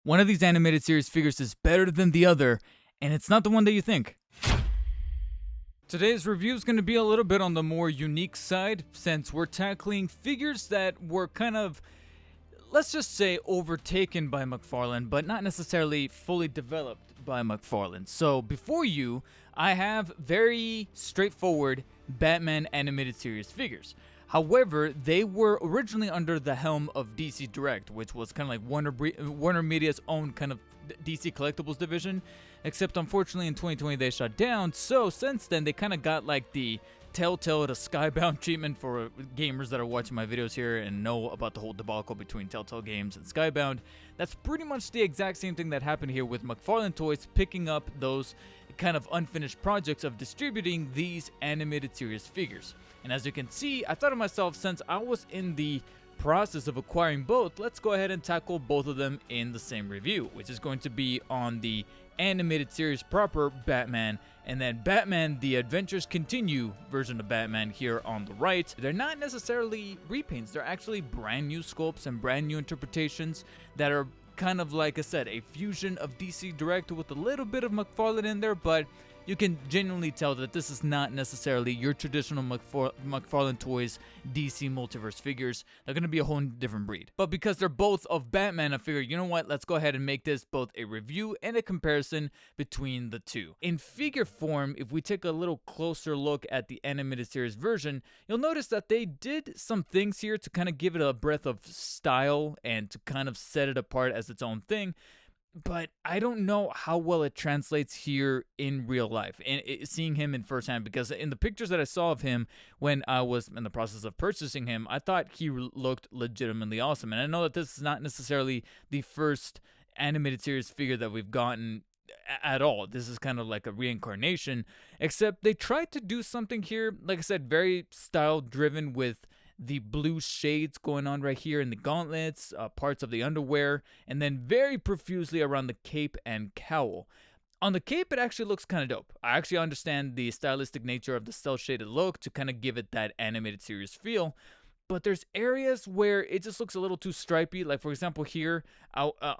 One of these animated series figures is better than the other, and it's not the one that you think. Today's review is going to be a little bit on the more unique side, since we're tackling figures that were kind of, let's just say, overtaken by McFarlane, but not necessarily fully developed by McFarlane. So before you, I have very straightforward Batman animated series figures. However, they were originally under the helm of DC Direct, which was kind of like Warner Media's own kind of DC Collectibles division, except unfortunately in 2020 they shut down. So since then they kind of got like the Telltale to Skybound treatment for gamers that are watching my videos here and know about the whole debacle between Telltale Games and Skybound. That's pretty much the exact same thing that happened here with McFarlane Toys picking up those kind of unfinished projects of distributing these animated series figures. And as you can see, I thought to myself, since I was in the process of acquiring both, let's go ahead and tackle both of them in the same review, which is going to be on the animated series proper Batman, and then Batman The Adventures Continue version of Batman here on the right. They're not necessarily repaints, they're actually brand new sculpts and brand new interpretations that are kind of, like I said, a fusion of DC Direct with a little bit of McFarlane in there, but you can genuinely tell that this is not necessarily your traditional McFarlane Toys DC Multiverse figures. They're going to be a whole different breed. But because they're both of Batman, I figured, you know what, let's go ahead and make this both a review and a comparison between the two. In figure form, if we take a little closer look at the animated series version, you'll notice that they did some things here to kind of give it a breath of style and to kind of set it apart as its own thing. But I don't know how well it translates here in real life and seeing him in firsthand, because in the pictures that I saw of him when I was in the process of purchasing him, I thought he looked legitimately awesome. And I know that this is not necessarily the first animated series figure that we've gotten at all. This is kind of like a reincarnation, except they tried to do something here, like I said, very style driven, with the blue shades going on right here in the gauntlets, parts of the underwear, and then very profusely around the cape and cowl. On the cape, it actually looks kind of dope. I actually understand the stylistic nature of the cel shaded look to kind of give it that animated series feel. But there's areas where it just looks a little too stripy. Like, for example, here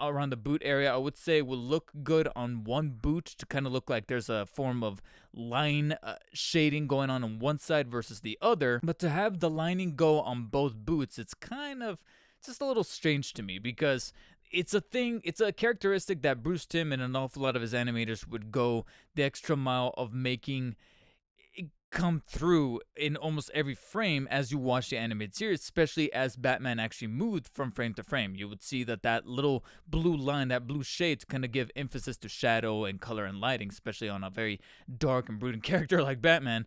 around the boot area, I would say will look good on one boot to kind of look like there's a form of line shading going on one side versus the other. But to have the lining go on both boots, it's kind of just a little strange to me, because it's a characteristic that Bruce Timm and an awful lot of his animators would go the extra mile of making come through in almost every frame as you watch the animated series, especially as Batman actually moved from frame to frame. You would see that little blue line, that blue shade, to kind of give emphasis to shadow and color and lighting, especially on a very dark and brooding character like Batman.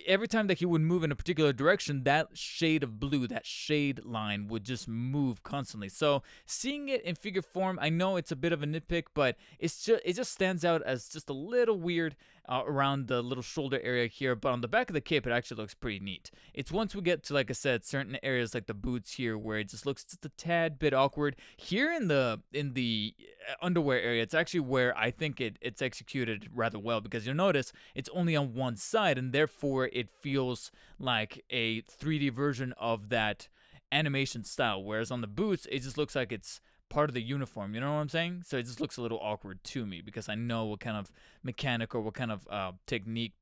Every time that he would move in a particular direction, that shade of blue, that shade line would just move constantly. So seeing it in figure form, I know it's a bit of a nitpick, but it just stands out as just a little weird around the little shoulder area here. But on the back of the cape, it actually looks pretty neat. It's once we get to, like I said, certain areas like the boots here where it just looks just a tad bit awkward. Here in the underwear area, it's actually where I think it's executed rather well, because you'll notice it's only on one side, and therefore it feels like a 3D version of that animation style, whereas on the boots it just looks like it's part of the uniform, you know what I'm saying? So it just looks a little awkward to me, because I know what kind of mechanic or what kind of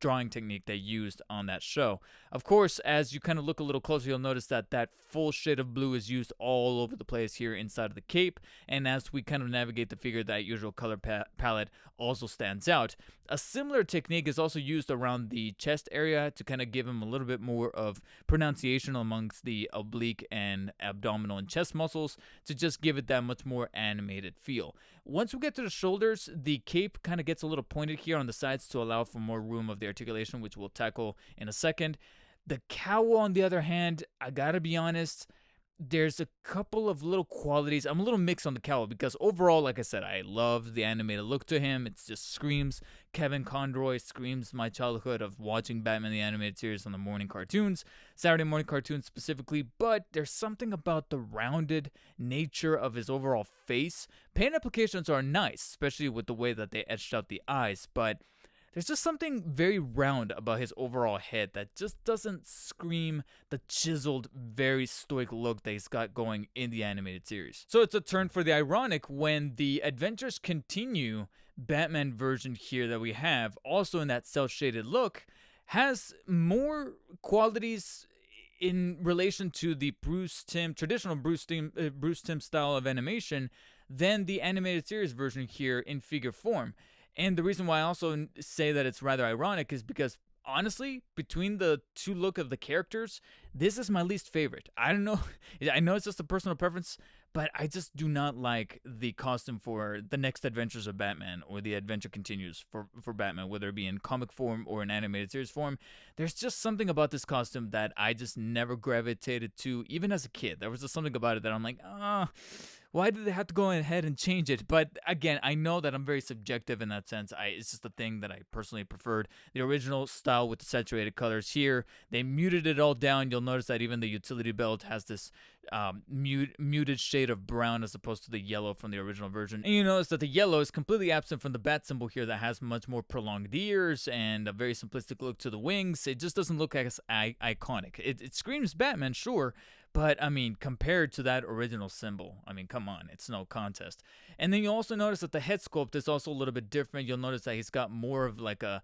drawing technique they used on that show. Of course, as you kind of look a little closer, you'll notice that full shade of blue is used all over the place here inside of the cape, and as we kind of navigate the figure, that usual color palette also stands out. A similar technique is also used around the chest area to kind of give him a little bit more of pronunciation amongst the oblique and abdominal and chest muscles, to just give it that much more animated feel. Once we get to the shoulders, the cape kind of gets a little pointed here on the sides to allow for more room of the articulation, which we'll tackle in a second. The cowl, on the other hand, I gotta be honest, there's a couple of little qualities. I'm a little mixed on the cowl, because overall, like I said, I love the animated look to him. It just screams Kevin Conroy, screams my childhood of watching Batman the Animated Series on the morning cartoons, Saturday morning cartoons specifically. But there's something about the rounded nature of his overall face. Paint applications are nice, especially with the way that they etched out the eyes, but there's just something very round about his overall head that just doesn't scream the chiseled, very stoic look that he's got going in the animated series. So it's a turn for the ironic when the Adventures Continue Batman version here that we have, also in that cel-shaded look, has more qualities in relation to the traditional Bruce Timm style of animation than the animated series version here in figure form. And the reason why I also say that it's rather ironic is because, honestly, between the two look of the characters, this is my least favorite. I don't know. I know it's just a personal preference, but I just do not like the costume for the next Adventures of Batman or the Adventure Continues for Batman, whether it be in comic form or in animated series form. There's just something about this costume that I just never gravitated to, even as a kid. There was just something about it that I'm like, why did they have to go ahead and change it? But again, I know that I'm very subjective in that sense. It's just a thing that I personally preferred. The original style with the saturated colors here, they muted it all down. You'll notice that even the utility belt has this muted shade of brown as opposed to the yellow from the original version. And you notice that the yellow is completely absent from the bat symbol here that has much more prolonged ears and a very simplistic look to the wings. It just doesn't look as iconic. It screams Batman, sure, but, I mean, compared to that original symbol, I mean, come on, it's no contest. And then you also notice that the head sculpt is also a little bit different. You'll notice that he's got more of like a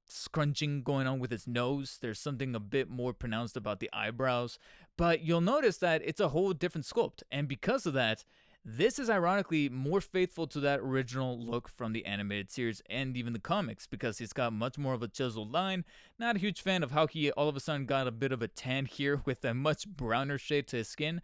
scrunching going on with his nose. There's something a bit more pronounced about the eyebrows. But you'll notice that it's a whole different sculpt. And because of that, this is ironically more faithful to that original look from the animated series and even the comics, because he's got much more of a chiseled line. Not a huge fan of how he all of a sudden got a bit of a tan here with a much browner shade to his skin,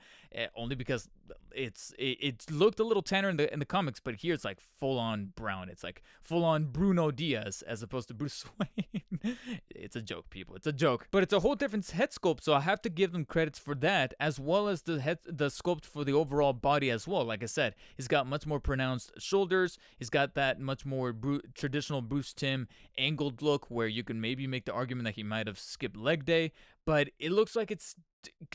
only because it looked a little tanner in the comics, but here it's like full on brown. It's like full on Bruno Diaz as opposed to Bruce Wayne. It's a joke, people. It's a joke. But it's a whole different head sculpt, so I have to give them credits for that, as well as the sculpt for the overall body as well. Like I said, he's got much more pronounced shoulders. He's got that much more traditional Bruce Timm angled look, where you can maybe make the argument that he might have skipped leg day, but it looks like it's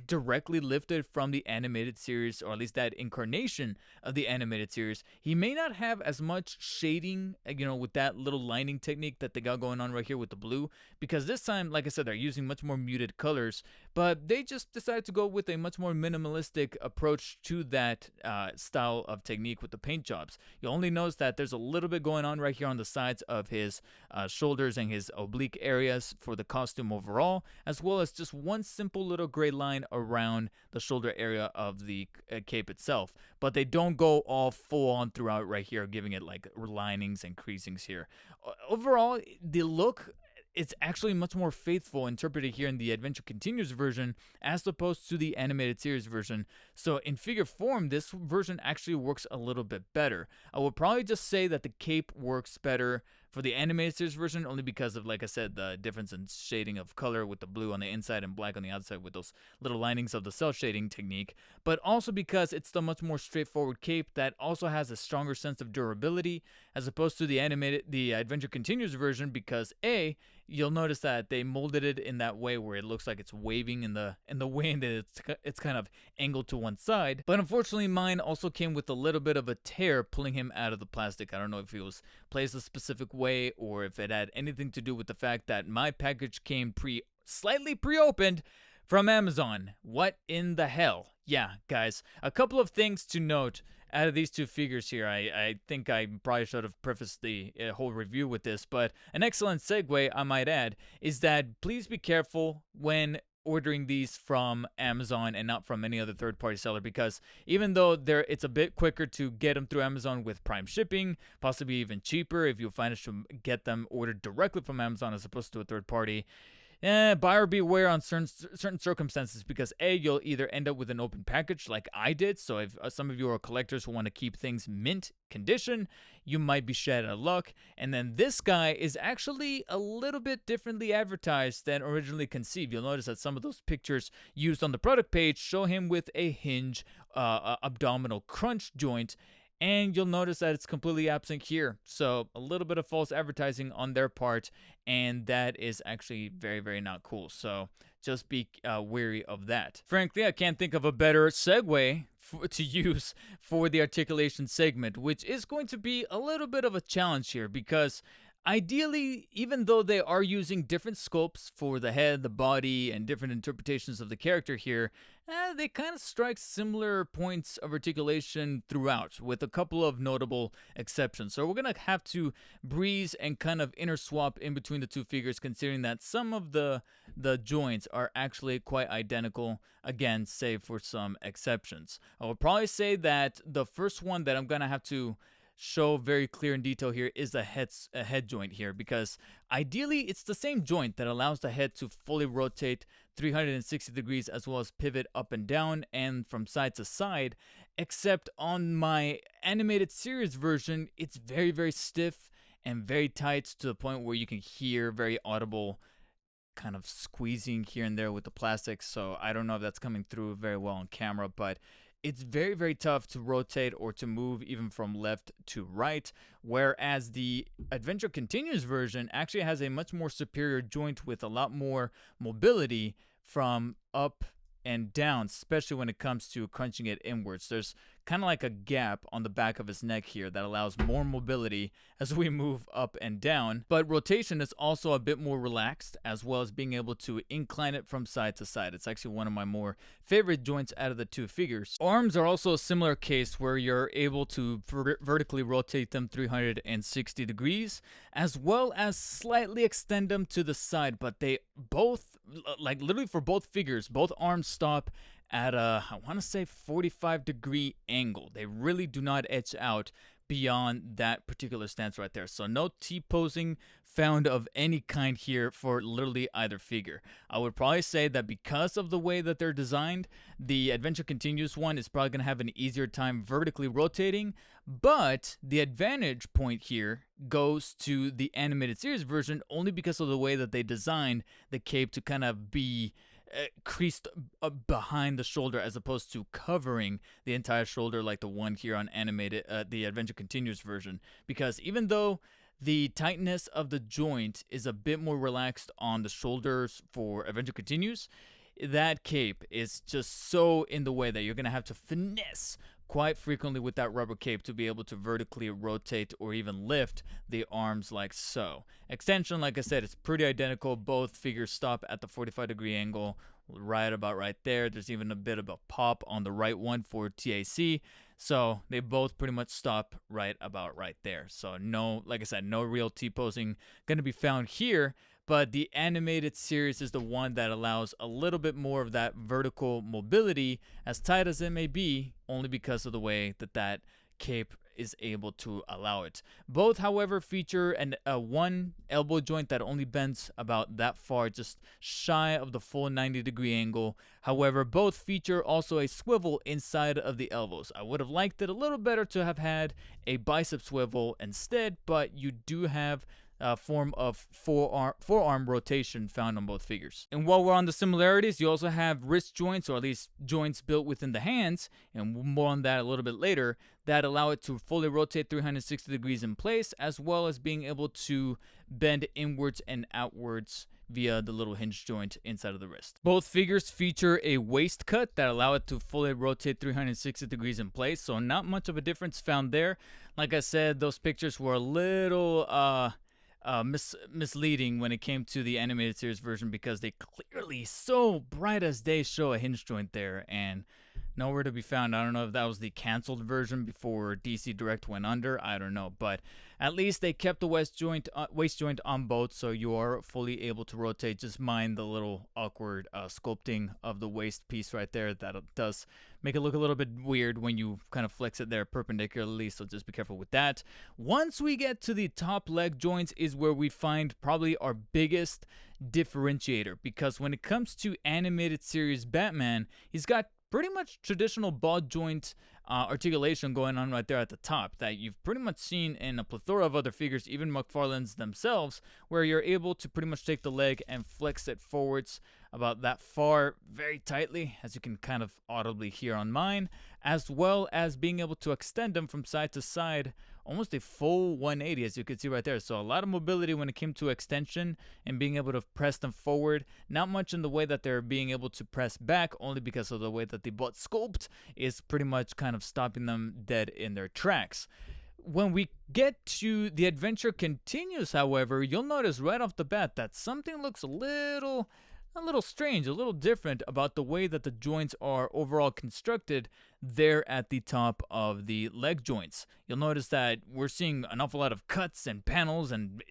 directly lifted from the animated series, or at least that incarnation of the animated series. He may not have as much shading, with that little lining technique that they got going on right here with the blue, because this time, like I said, they're using much more muted colors, but they just decided to go with a much more minimalistic approach to that style of technique with the paint jobs. You'll only notice that there's a little bit going on right here on the sides of his shoulders and his oblique areas for the costume overall, as well as just one simple little gray line around the shoulder area of the cape itself, but they don't go all full on throughout right here, giving it like linings and creasings here. Overall, the look, it's actually much more faithful interpreted here in the Adventure Continues version as opposed to the animated series version. So in figure form, this version actually works a little bit better. I would probably just say that the cape works better for the animated series version, only because of, like I said, the difference in shading of color with the blue on the inside and black on the outside with those little linings of the cell shading technique, but also because it's the much more straightforward cape that also has a stronger sense of durability as opposed to the Adventure Continues version, because you'll notice that they molded it in that way where it looks like it's waving in the wind and it's kind of angled to one side. But unfortunately, mine also came with a little bit of a tear pulling him out of the plastic. I don't know if it was placed a specific way or if it had anything to do with the fact that my package came slightly pre-opened from Amazon. What in the hell? Yeah, guys, a couple of things to note out of these two figures here. I think I probably should have prefaced the whole review with this, but an excellent segue, I might add, is that please be careful when ordering these from Amazon and not from any other third-party seller, because even though it's a bit quicker to get them through Amazon with Prime shipping, possibly even cheaper if you manage to get them ordered directly from Amazon as opposed to a third party, buyer beware on certain circumstances, because you'll either end up with an open package like I did. So if some of you are collectors who want to keep things mint condition, you might be shed out of luck. And then this guy is actually a little bit differently advertised than originally conceived. You'll notice that some of those pictures used on the product page show him with a hinge abdominal crunch joint, and you'll notice that it's completely absent here. So a little bit of false advertising on their part, and that is actually very, very not cool. So just be wary of that. Frankly, I can't think of a better segue to use for the articulation segment, which is going to be a little bit of a challenge here, because Ideally, even though they are using different scopes for the head, the body, and different interpretations of the character here, they kind of strike similar points of articulation throughout, with a couple of notable exceptions. So we're going to have to breeze and kind of interswap in between the two figures, considering that some of the joints are actually quite identical, again, save for some exceptions. I would probably say that the first one that I'm going to have to show very clear in detail here is a head joint here, because ideally it's the same joint that allows the head to fully rotate 360 degrees as well as pivot up and down and from side to side, except on my animated series version it's very, very stiff and very tight to the point where you can hear very audible kind of squeezing here and there with the plastic. So I don't know if that's coming through very well on camera, but it's very, very tough to rotate or to move even from left to right, whereas the Adventure Continues version actually has a much more superior joint with a lot more mobility from up and down, especially when it comes to crunching it inwards. There's kind of like a gap on the back of his neck here that allows more mobility as we move up and down, but rotation is also a bit more relaxed, as well as being able to incline it from side to side. It's actually one of my more favorite joints out of the two figures. Arms are also a similar case where you're able to vertically rotate them 360 degrees, as well as slightly extend them to the side, but they both, like literally for both figures, both arms stop at a, I want to say 45-degree angle. They really do not edge out beyond that particular stance right there. So no T-posing found of any kind here for literally either figure. I would probably say that because of the way that they're designed, the Adventure Continues one is probably going to have an easier time vertically rotating, but the advantage point here goes to the animated series version only because of the way that they designed the cape to kind of be creased behind the shoulder as opposed to covering the entire shoulder like the one here on animated the Adventure Continues version, because even though the tightness of the joint is a bit more relaxed on the shoulders for Adventure Continues, that cape is just so in the way that you're going to have to finesse quite frequently with that rubber cape to be able to vertically rotate or even lift the arms like so. Extension, like I said, it's pretty identical. Both figures stop at the 45-degree angle, right about right there. There's even a bit of a pop on the right one for TAC. So they both pretty much stop right about right there. So no, like I said, no real T-posing going to be found here. But the animated series is the one that allows a little bit more of that vertical mobility, as tight as it may be, only because of the way that that cape is able to allow it. Both, however, feature one elbow joint that only bends about that far, just shy of the full 90-degree angle. However, both feature also a swivel inside of the elbows. I would have liked it a little better to have had a bicep swivel instead, but you do have form of forearm rotation found on both figures. And while we're on the similarities, you also have wrist joints, or at least joints built within the hands, and more on that a little bit later, that allow it to fully rotate 360 degrees in place, as well as being able to bend inwards and outwards via the little hinge joint inside of the wrist. Both figures feature a waist cut that allow it to fully rotate 360 degrees in place, so not much of a difference found there. Like I said, those pictures were a little misleading when it came to the animated series version, because they clearly, so bright as day, show a hinge joint there and nowhere to be found. I don't know if that was the canceled version before DC Direct went under. I don't know, but at least they kept the waist joint on both, so you are fully able to rotate. Just mind the little awkward sculpting of the waist piece right there. That does make it look a little bit weird when you kind of flex it there perpendicularly, so just be careful with that. Once we get to the top leg joints is where we find probably our biggest differentiator, because when it comes to animated series Batman, he's got pretty much traditional ball joint articulation going on right there at the top that you've pretty much seen in a plethora of other figures, even McFarlane's themselves, where you're able to pretty much take the leg and flex it forwards about that far very tightly, as you can kind of audibly hear on mine, as well as being able to extend them from side to side almost a full 180, as you can see right there. So a lot of mobility when it came to extension and being able to press them forward. Not much in the way that they're being able to press back, only because of the way that the butt sculpt is pretty much kind of stopping them dead in their tracks. when we get to the adventure continues, however, you'll notice right off the bat that something looks a little strange, a little different about the way that the joints are overall constructed there at the top of the leg joints. You'll notice that we're seeing an awful lot of cuts and panels and,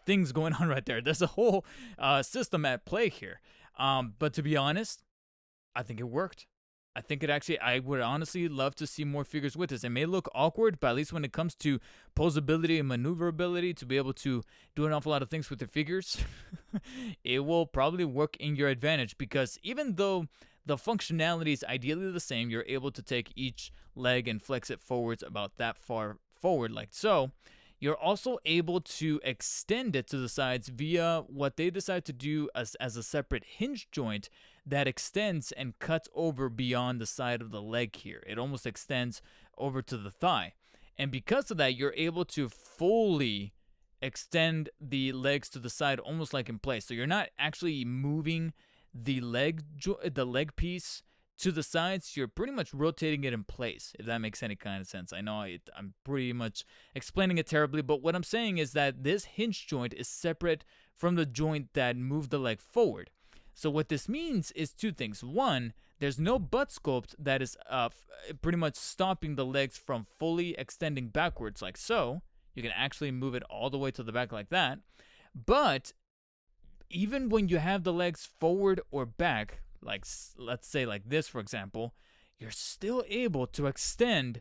things going on right there. There's a whole system at play here. But to be honest, I think it worked. I would honestly love to see more figures with this. It may look awkward, but at least when it comes to posability and maneuverability, to be able to do an awful lot of things with the figures, it will probably work in your advantage, because even though the functionality is ideally the same, you're able to take each leg and flex it forwards about that far forward, like so. You're also able to extend it to the sides via what they decide to do as a separate hinge joint that extends and cuts over beyond the side of the leg here. It almost extends over to the thigh. And because of that, you're able to fully extend the legs to the side almost like in place. So you're not actually moving the leg piece to the sides, you're pretty much rotating it in place, if that makes any kind of sense. I know I'm pretty much explaining it terribly, but what I'm saying is that this hinge joint is separate from the joint that moved the leg forward. So what this means is two things. One, there's no butt sculpt that is pretty much stopping the legs from fully extending backwards like so. You can actually move it all the way to the back like that. But even when you have the legs forward or back, like let's say like this, for example, you're still able to extend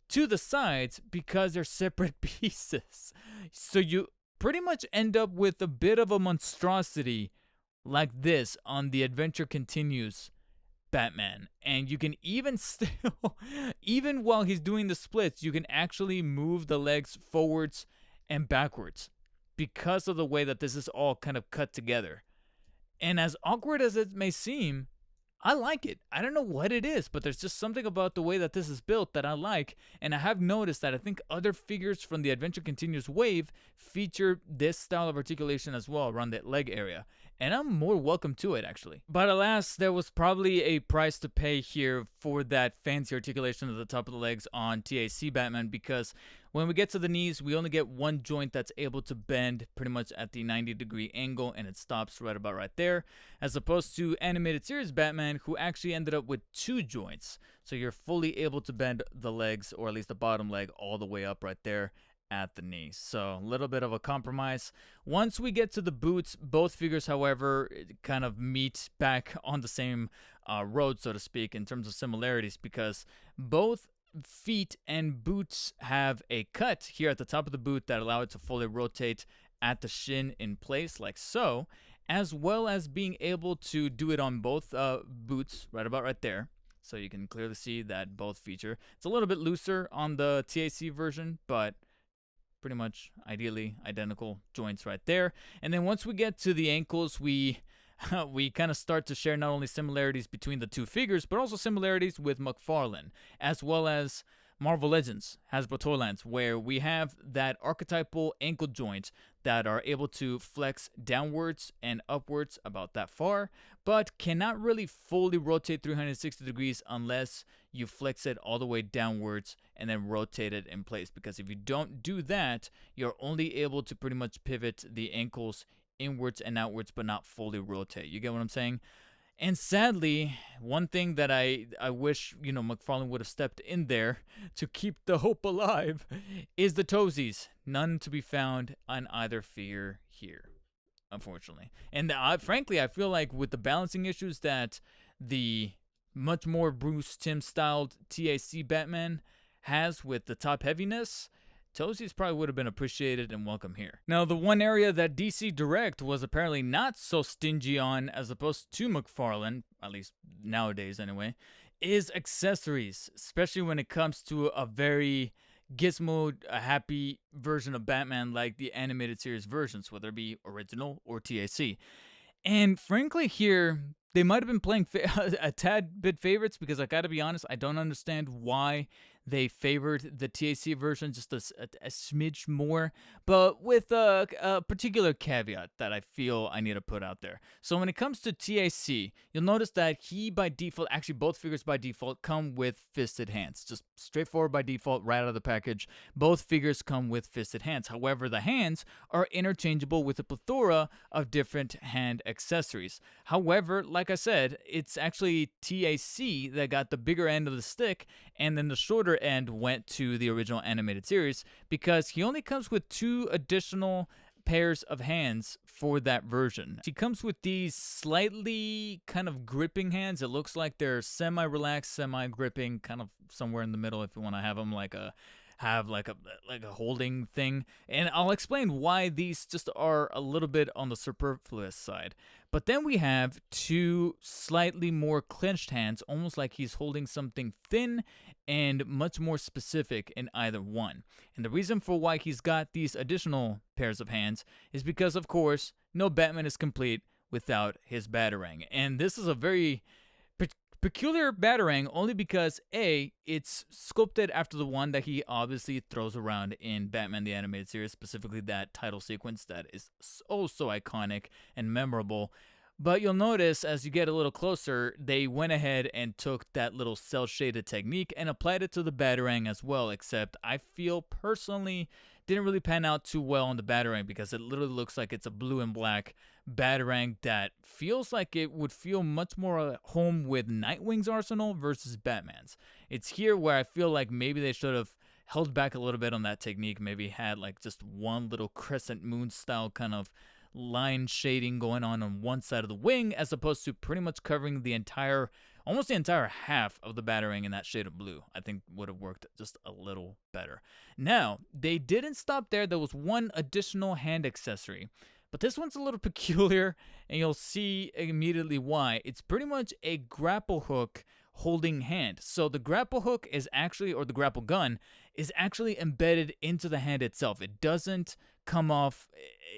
to the sides because they're separate pieces. So you pretty much end up with a bit of a monstrosity like this on the Adventure Continues Batman. And you can even still, even while he's doing the splits, you can actually move the legs forwards and backwards because of the way that this is all kind of cut together. And as awkward as it may seem, I like it. I don't know what it is, but there's just something about the way that this is built that I like. And I have noticed that I think other figures from the Adventure Continues wave feature this style of articulation as well around that leg area. And I'm more welcome to it, actually. But alas, there was probably a price to pay here for that fancy articulation of the top of the legs on TAC Batman, because when we get to the knees, we only get one joint that's able to bend pretty much at the 90-degree angle, and it stops right about right there, as opposed to Animated Series Batman, who actually ended up with two joints. So you're fully able to bend the legs, or at least the bottom leg, all the way up right there at the knee. So a little bit of a compromise. Once we get to the boots, both figures, however, kind of meet back on the same road, so to speak, in terms of similarities, because both feet and boots have a cut here at the top of the boot that allow it to fully rotate at the shin in place like so, as well as being able to do it on both boots right about right there. So you can clearly see that both feature. It's a little bit looser on the TAC version, but pretty much ideally identical joints right there. And then once we get to the ankles, we kind of start to share not only similarities between the two figures, but also similarities with McFarlane, as well as Marvel Legends, Hasbro Toylands, where we have that archetypal ankle joint that are able to flex downwards and upwards about that far, but cannot really fully rotate 360 degrees unless you flex it all the way downwards and then rotate it in place. Because if you don't do that, you're only able to pretty much pivot the ankles inwards and outwards, but not fully rotate. You get what I'm saying? And sadly, one thing that I wish, McFarlane would have stepped in there to keep the hope alive is the toesies. None to be found on either figure here, unfortunately. And frankly, I feel like with the balancing issues that the much more Bruce Timm-styled TAC Batman has with the top heaviness, toesies probably would have been appreciated and welcome here. Now, the one area that DC Direct was apparently not so stingy on, as opposed to McFarlane, at least nowadays anyway, is accessories, especially when it comes to a very gizmo-happy version of Batman like the animated series versions, whether it be original or TAC. And frankly here, they might have been playing a tad bit favorites, because I gotta be honest, I don't understand why they favored the TAC version just a smidge more, but with a particular caveat that I feel I need to put out there. So when it comes to TAC, you'll notice that he by default, actually both figures by default come with fisted hands. Just straightforward by default, right out of the package. Both figures come with fisted hands. However, the hands are interchangeable with a plethora of different hand accessories. However, like I said, it's actually TAC that got the bigger end of the stick, and then the shorter end went to the original animated series because he only comes with 2 additional pairs of hands for that version. He comes with these slightly kind of gripping hands. It looks like they're semi-relaxed, semi-gripping, kind of somewhere in the middle if you want to have them like a holding thing. And I'll explain why these just are a little bit on the superfluous side. But then we have 2 slightly more clenched hands, almost like he's holding something thin and much more specific in either one. And the reason for why he's got these additional pairs of hands is because, of course, no Batman is complete without his Batarang. And this is a very peculiar Batarang only because, A, it's sculpted after the one that he obviously throws around in Batman the Animated Series, specifically that title sequence that is so iconic and memorable. But you'll notice as you get a little closer, they went ahead and took that little cel-shaded technique and applied it to the Batarang as well, except I feel personally didn't really pan out too well on the Batarang because it literally looks like it's a blue and black Batarang that feels like it would feel much more at home with Nightwing's arsenal versus Batman's. It's here where I feel like maybe they should have held back a little bit on that technique, maybe had like just one little crescent moon style kind of line shading going on one side of the wing, as opposed to pretty much covering the entire, almost the entire half of the Batarang in that shade of blue. I think would have worked just a little better. Now, they didn't stop there. There was one additional hand accessory, but this one's a little peculiar, and you'll see immediately why. It's pretty much a grapple hook holding hand. So the grapple hook is actually, or the grapple gun, is actually embedded into the hand itself. It doesn't come off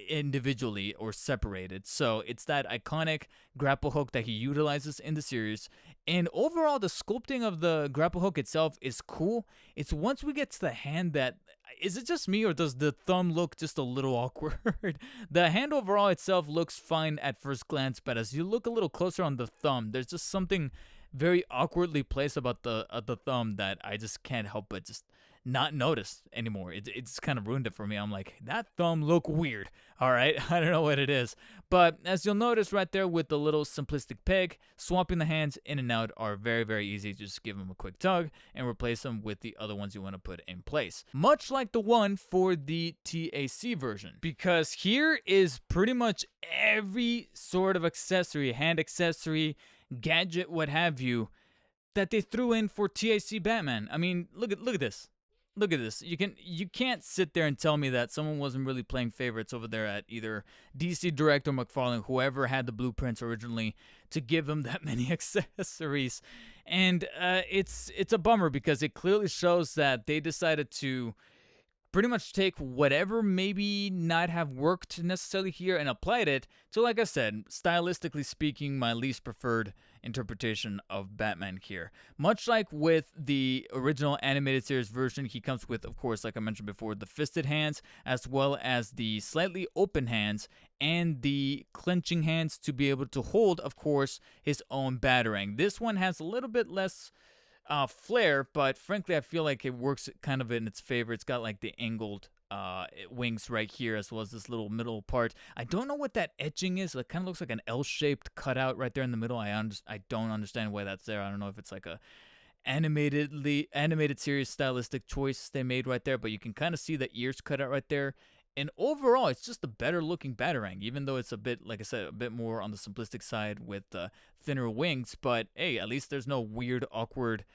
individually or separated. So it's that iconic grapple hook that he utilizes in the series. And overall, the sculpting of the grapple hook itself is cool. It's once we get to the hand that, is it just me or does the thumb look just a little awkward? The hand overall itself looks fine at first glance, but as you look a little closer on the thumb, there's just something very awkwardly placed about the thumb that I just can't help but just not notice anymore. It's kind of ruined it for me. I'm like, that thumb look weird. All right, I don't know what it is. But as you'll notice right there with the little simplistic peg, swapping the hands in and out are very, very easy. Just give them a quick tug and replace them with the other ones you want to put in place. Much like the one for the TAC version. Because here is pretty much every sort of accessory, hand accessory, gadget, what have you, that they threw in for TAC Batman. I mean, look at this. Look at this. You can't sit there and tell me that someone wasn't really playing favorites over there at either DC Direct or McFarlane, whoever had the blueprints originally, to give them that many accessories. And it's a bummer because it clearly shows that they decided to pretty much take whatever maybe not have worked necessarily here and applied it to, like I said, stylistically speaking, my least preferred interpretation of Batman here. Much like with the original animated series version, he comes with, of course, like I mentioned before, the fisted hands, as well as the slightly open hands and the clenching hands to be able to hold, of course, his own Batarang. This one has a little bit less flair, but frankly I feel like it works kind of in its favor. It's got like the angled wings right here, as well as this little middle part. I don't know what that etching is. It kind of looks like an L-shaped cutout right there in the middle. I don't understand why that's there. I don't know if it's like a animated series stylistic choice they made right there, but you can kind of see the ears cut out right there. And overall, it's just a better looking Batarang, even though it's a bit, like I said, a bit more on the simplistic side with thinner wings. But hey, at least there's no weird, awkward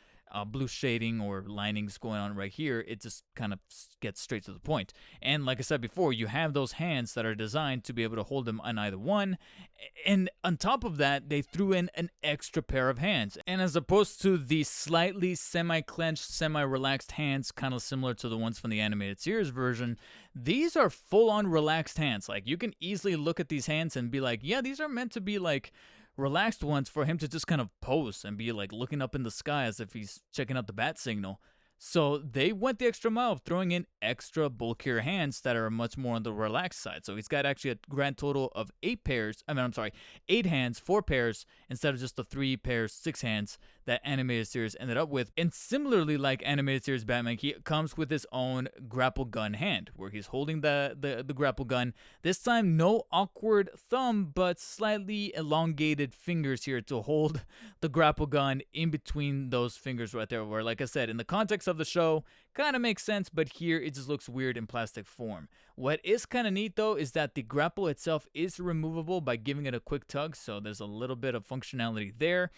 blue shading or linings going on right here. It just kind of gets straight to the point. And like I said before, you have those hands that are designed to be able to hold them on either one. And on top of that, they threw in an extra pair of hands. And as opposed to the slightly semi-clenched, semi-relaxed hands, kind of similar to the ones from the animated series version, these are full-on relaxed hands. Like, you can easily look at these hands and be like, yeah, these are meant to be like relaxed ones for him to just kind of pose and be like looking up in the sky as if he's checking out the bat signal. So they went the extra mile of throwing in extra bulkier hands that are much more on the relaxed side. So he's got actually a grand total of 8 pairs. I'm sorry, 8 hands, 4 pairs, instead of just the 3 pairs, 6 hands that animated series ended up with. And similarly, like animated series Batman, he comes with his own grapple gun hand, where he's holding the grapple gun. This time, no awkward thumb, but slightly elongated fingers here to hold the grapple gun in between those fingers right there. Where, like I said, in the context of the show, kind of makes sense, but here it just looks weird in plastic form. What is kind of neat though is that the grapple itself is removable by giving it a quick tug, so there's a little bit of functionality there.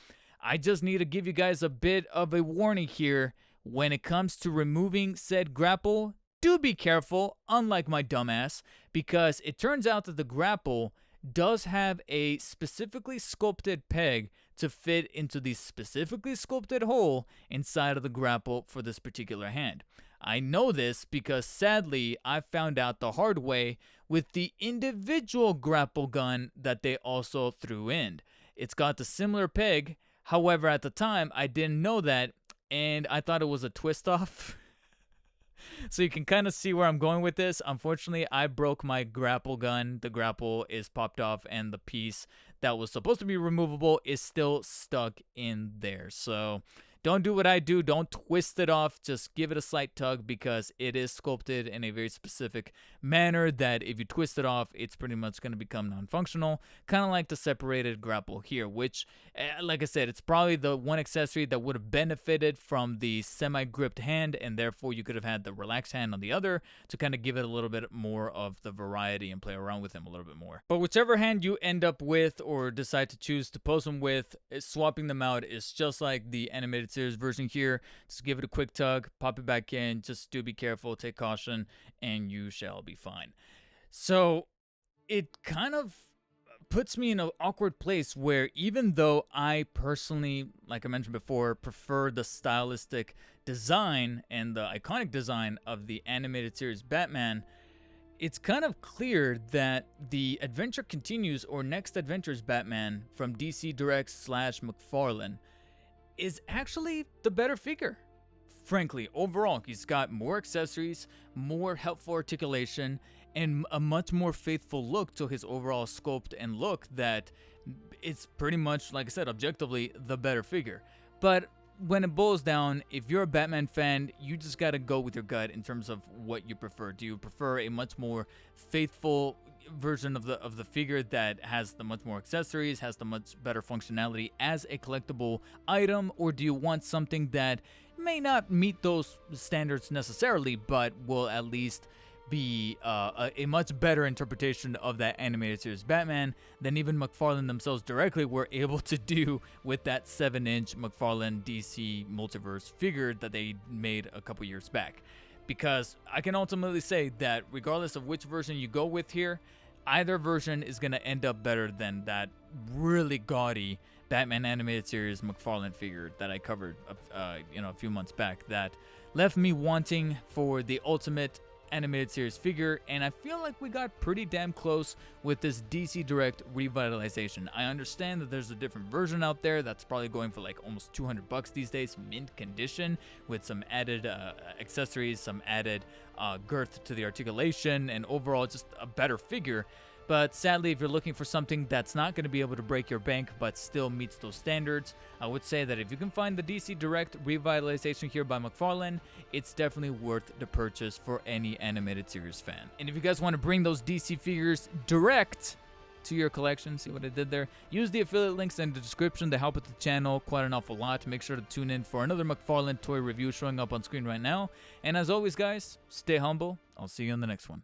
I just need to give you guys a bit of a warning here. When it comes to removing said grapple, do be careful, unlike my dumbass, because it turns out that the grapple does have a specifically sculpted peg to fit into the specifically sculpted hole inside of the grapple for this particular hand. I know this because sadly I found out the hard way with the individual grapple gun that they also threw in. It's got the similar peg, however at the time I didn't know that and I thought it was a twist off. So you can kind of see where I'm going with this. Unfortunately, I broke my grapple gun. The grapple is popped off and the piece that was supposed to be removable is still stuck in there. So don't do what I do. Don't twist it off. Just give it a slight tug because it is sculpted in a very specific manner that if you twist it off, it's pretty much going to become non-functional. Kind of like the separated grapple here, which, like I said, it's probably the one accessory that would have benefited from the semi-gripped hand, and therefore you could have had the relaxed hand on the other to kind of give it a little bit more of the variety and play around with him a little bit more. But whichever hand you end up with or decide to choose to pose them with, swapping them out is just like the animated series version here. Just give it a quick tug, pop it back in, just do be careful, take caution, and you shall be fine. So it kind of puts me in an awkward place where even though I personally, like I mentioned before, prefer the stylistic design and the iconic design of the animated series Batman, it's kind of clear that the Adventure Continues or Next Adventures Batman from DC Direct / McFarlane is actually the better figure. Frankly, overall, he's got more accessories, more helpful articulation, and a much more faithful look to his overall sculpt and look that it's pretty much, like I said, objectively the better figure. But when it boils down, if you're a Batman fan, you just gotta go with your gut in terms of what you prefer. Do you prefer a much more faithful version of the figure that has the much more accessories, has the much better functionality as a collectible item, or do you want something that may not meet those standards necessarily, but will at least be a much better interpretation of that animated series Batman than even McFarlane themselves directly were able to do with that 7-inch McFarlane DC Multiverse figure that they made a couple years back? Because I can ultimately say that regardless of which version you go with here, either version is going to end up better than that really gaudy Batman animated series McFarlane figure that I covered a few months back that left me wanting for the ultimate animated series figure, and I feel like we got pretty damn close with this DC Direct revitalization. I understand that there's a different version out there that's probably going for like almost $200 these days, mint condition, with some added accessories, some added girth to the articulation, and overall just a better figure. But sadly, if you're looking for something that's not going to be able to break your bank but still meets those standards, I would say that if you can find the DC Direct revitalization here by McFarlane, it's definitely worth the purchase for any animated series fan. And if you guys want to bring those DC figures direct to your collection, see what I did there? Use the affiliate links in the description to help with the channel quite an awful lot. Make sure to tune in for another McFarlane toy review showing up on screen right now. And as always, guys, stay humble. I'll see you on the next one.